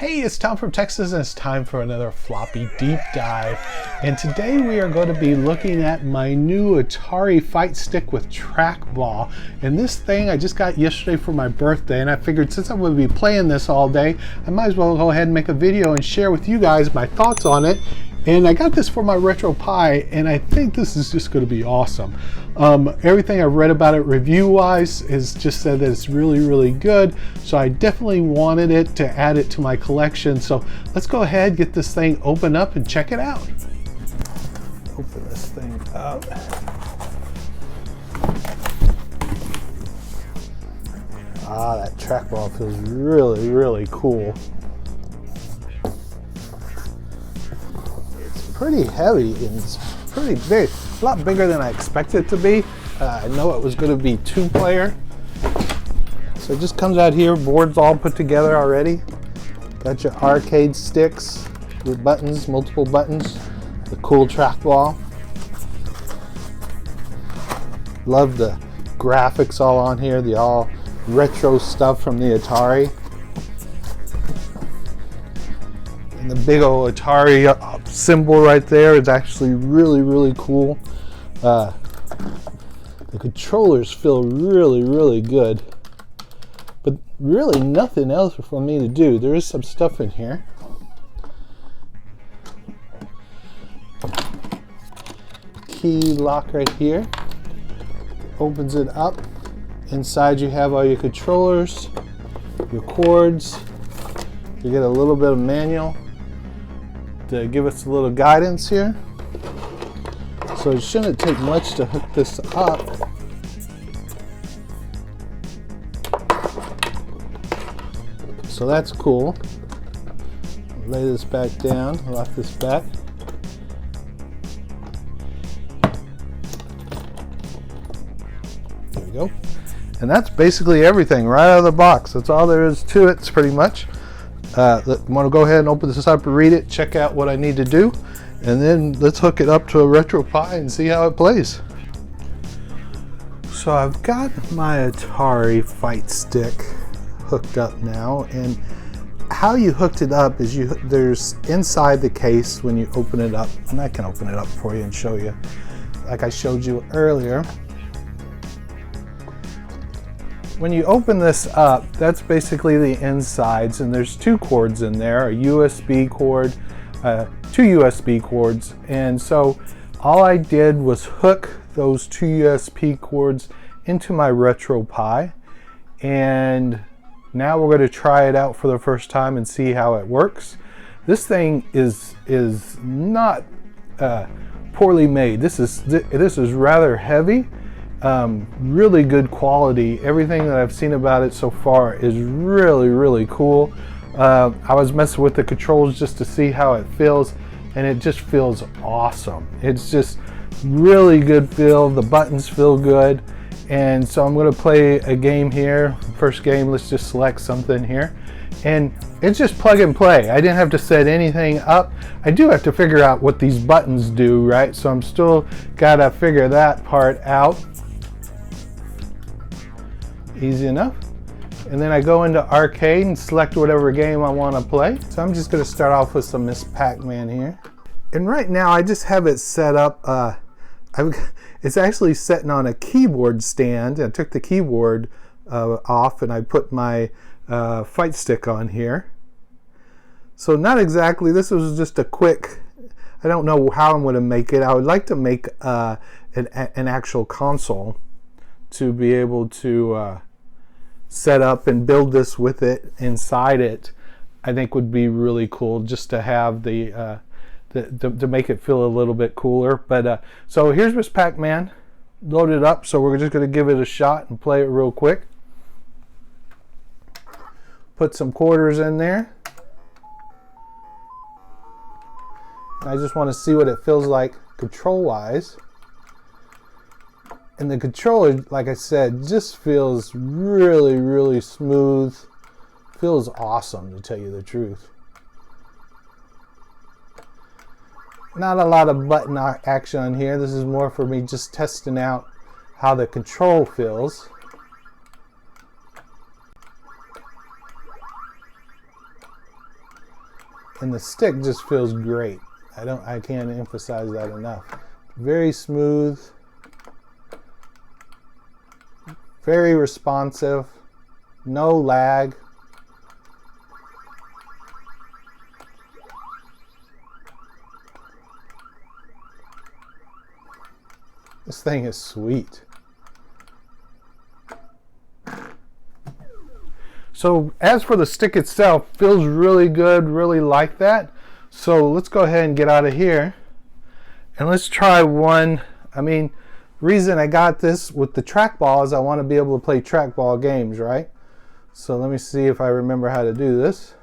Hey, it's Tom from Texas, and it's time for another Floppy deep dive. And today we are going to be looking at my new Atari fight stick with trackball. And this thing I just got yesterday for my birthday, and I figured since I'm going to be playing this all day, I might as well go ahead and make a video and share with you guys my thoughts on it. And I got this for my RetroPie, and I think this is just going to be awesome. Everything I've read about it review-wise is just said that it's really, really good. So I definitely wanted it to add it to my collection. So let's go ahead, get this thing open up and check it out. Open this thing up. Ah, that trackball feels really, really cool. Pretty heavy and it's pretty big, a lot bigger than I expected it to be. I know it was going to be 2-player, so it just comes out here, boards all put together already. Got your arcade sticks with buttons, multiple buttons, the cool trackball. Love the graphics all on here, the all retro stuff from the Atari. And the big old Atari symbol right there is actually really, really cool. The controllers feel really, really good. But really nothing else for me to do. There is some stuff in here. Key lock right here. Opens it up. Inside you have all your controllers, your cords. You get a little bit of manual to give us a little guidance here. So it shouldn't take much to hook this up. So that's cool. Lay this back down, lock this back. There we go. And that's basically everything right out of the box. That's all there is to it, pretty much. I'm going to go ahead and open this up and read it, check out what I need to do, and then let's hook it up to a RetroPie and see how it plays. So I've got my Atari fight stick hooked up now, and how you hooked it up is there's inside the case when you open it up, and I can open it up for you and show you like I showed you earlier. When you open this up, that's basically the insides, and there's 2 cords in there, a USB cord, 2 USB cords, and so all I did was hook those 2 USB cords into my RetroPie, and now we're going to try it out for the first time and see how it works. This thing is not poorly made. This is rather heavy. Really good quality. Everything that I've seen about it so far is really, really cool. I was messing with the controls just to see how it feels, and it just feels awesome. It's just really good feel. The buttons feel good, and so I'm going to play a game here. First game, let's just select something here, and it's just plug and play. I didn't have to set anything up. I do have to figure out what these buttons do, right? So I'm still gotta figure that part out. Easy enough. And then I go into arcade and select whatever game I want to play. So I'm just going to start off with some Miss PacMan here. And right now I just have it set up. It's actually sitting on a keyboard stand. I took the keyboard off and I put my fight stick on here. So not exactly, this was just a quick, I don't know how I'm going to make it. I would like to make an actual console to be able to set up and build this with it inside it. I think would be really cool just to have to make it feel a little bit cooler. But so here's Miss PacMan loaded up, so we're just going to give it a shot and play it real quick. Put some quarters in there. I just want to see what it feels like control wise. And the controller, like I said, just feels really, really smooth. Feels awesome, to tell you the truth. Not a lot of button action on here. This is more for me just testing out how the control feels. and the stick just feels great. I can't emphasize that enough. Very smooth, very responsive, no lag. This thing is sweet. So as for the stick itself, feels really good, really like that. So let's go ahead and get out of here and let's try one. I mean, reason I got this with the trackball is I want to be able to play trackball games, right? So let me see if I remember how to do this.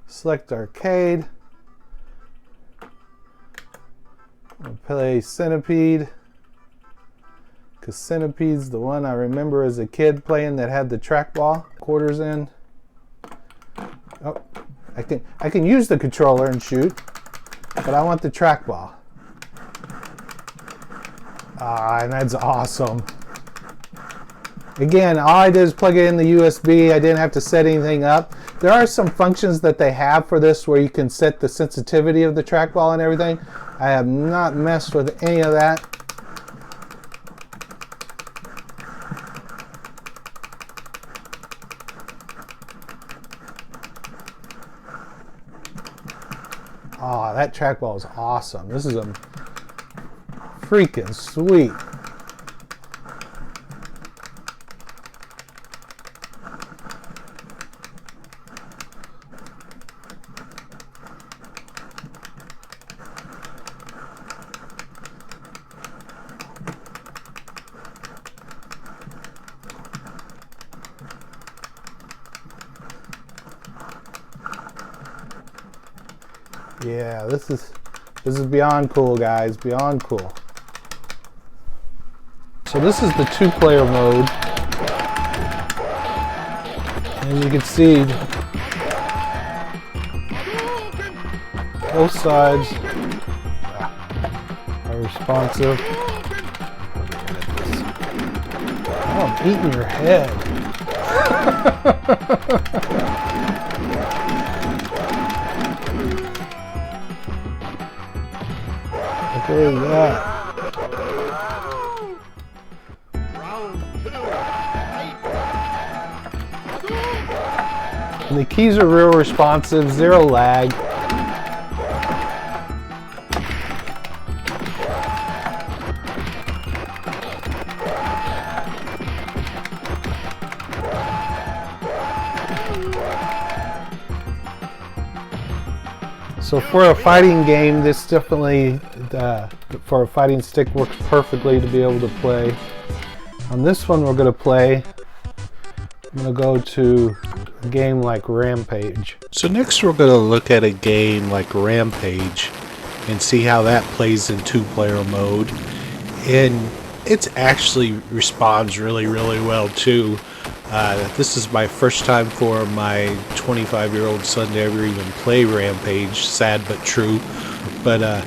Select arcade. I'll play Centipede, because Centipede's the one I remember as a kid playing that had the trackball quarters in. Oh, I can use the controller and shoot, but I want the trackball. And that's awesome. Again, all I did is plug it in the USB. I didn't have to set anything up. There are some functions that they have for this where you can set the sensitivity of the trackball and everything. I have not messed with any of that. Oh, that trackball is awesome. This is a freaking sweet. Yeah, this is beyond cool, guys. Beyond cool. So this is the 2-player mode. And you can see both sides are responsive. Oh, I'm eating your head. Look at that. And the keys are real responsive, zero lag. So for a fighting game, this definitely, for a fighting stick, works perfectly to be able to play. On this one we're going to play, I'm going to go to a game like Rampage. So next we're going to look at a game like Rampage and see how that plays in 2-player mode. And it actually responds really well too. This is my first time for my 25-year-old son to ever even play Rampage. Sad but true. But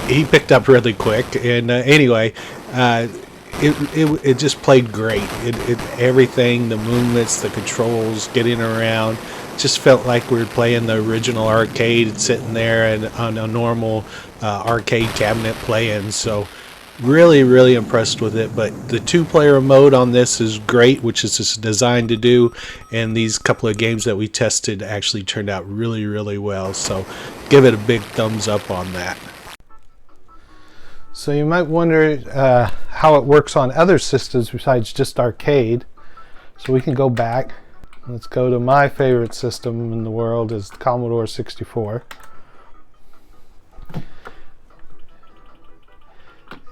he picked up really quick. And anyway, it just played great. Everything, the movements, the controls, getting around, just felt like we were playing the original arcade, sitting there and on a normal arcade cabinet playing. So really impressed with it. But the 2-player mode on this is great, which is just designed to do, and these couple of games that we tested actually turned out really well. So give it a big thumbs up on that. So you might wonder how it works on other systems besides just arcade. So we can go back. Let's go to my favorite system in the world, is the Commodore 64.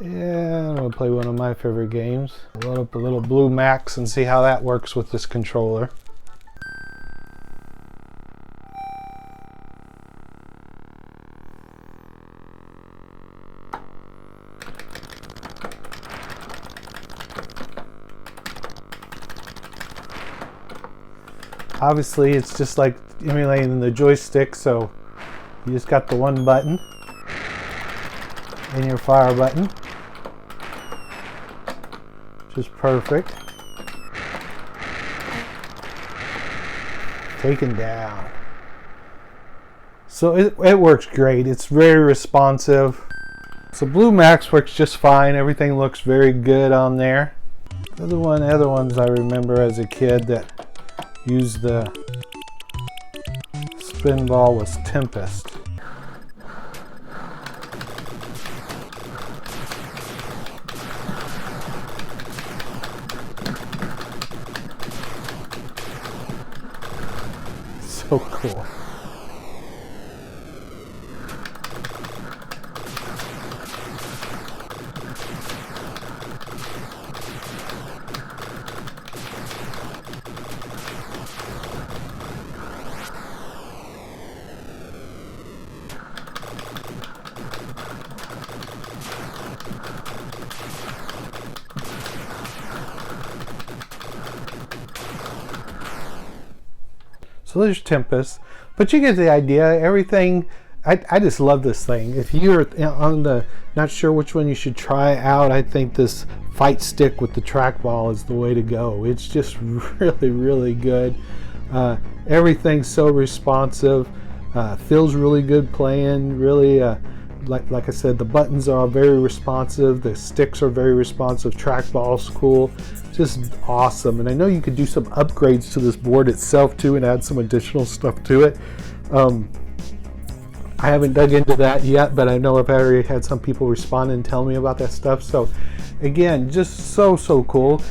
Yeah, I'm going to play one of my favorite games. Load up a little Blue Max and see how that works with this controller. Obviously, it's just like emulating the joystick, so you just got the one button and your fire button, which is perfect. taken down. So it works great. It's very responsive. So Blue Max works just fine. Everything looks very good on there. The other ones I remember as a kid that used the spin ball was Tempest. So cool. So there's Tempest, but you get the idea. Everything, I just love this thing. If you're on the not sure which one you should try out, I think this fight stick with the trackball is the way to go. It's just really, really good. Everything's so responsive. Feels really good playing. Really, like I said, the buttons are very responsive. The sticks are very responsive. Trackball's cool. Just awesome. And I know you could do some upgrades to this board itself too and add some additional stuff to it. I haven't dug into that yet, but I know I've already had some people respond and tell me about that stuff. So again, just so cool.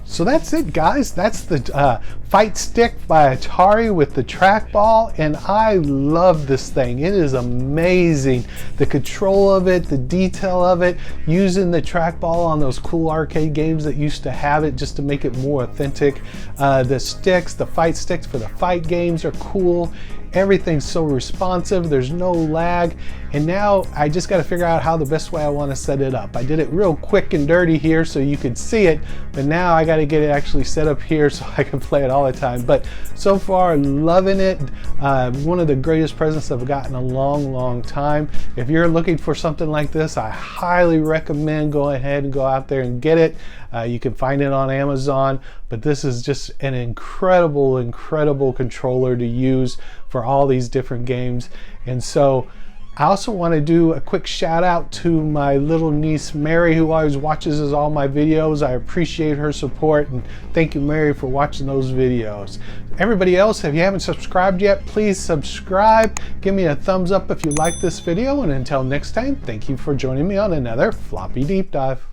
So that's it, guys. That's the fight stick by Atari with the trackball, and I love this thing. It is amazing. The control of it, the detail of it, using the trackball on those cool arcade games that used to have it just to make it more authentic. The sticks, the fight sticks for the fight games are cool. Everything's so responsive, there's no lag, and now I just got to figure out how the best way I want to set it up. I did it real quick and dirty here so you could see it, but now I got to get it actually set up here so I can play it all the time. But so far, loving it. One of the greatest presents I've gotten in a long time. If you're looking for something like this, I highly recommend go ahead and go out there and get it. You can find it on Amazon, but this is just an incredible controller to use for all these different games. And so I also want to do a quick shout out to my little niece Mary, who always watches all my videos. I appreciate her support, and thank you, Mary, for watching those videos. Everybody else, if you haven't subscribed yet, please subscribe. Give me a thumbs up if you like this video, and until next time, thank you for joining me on another Floppy Deep Dive.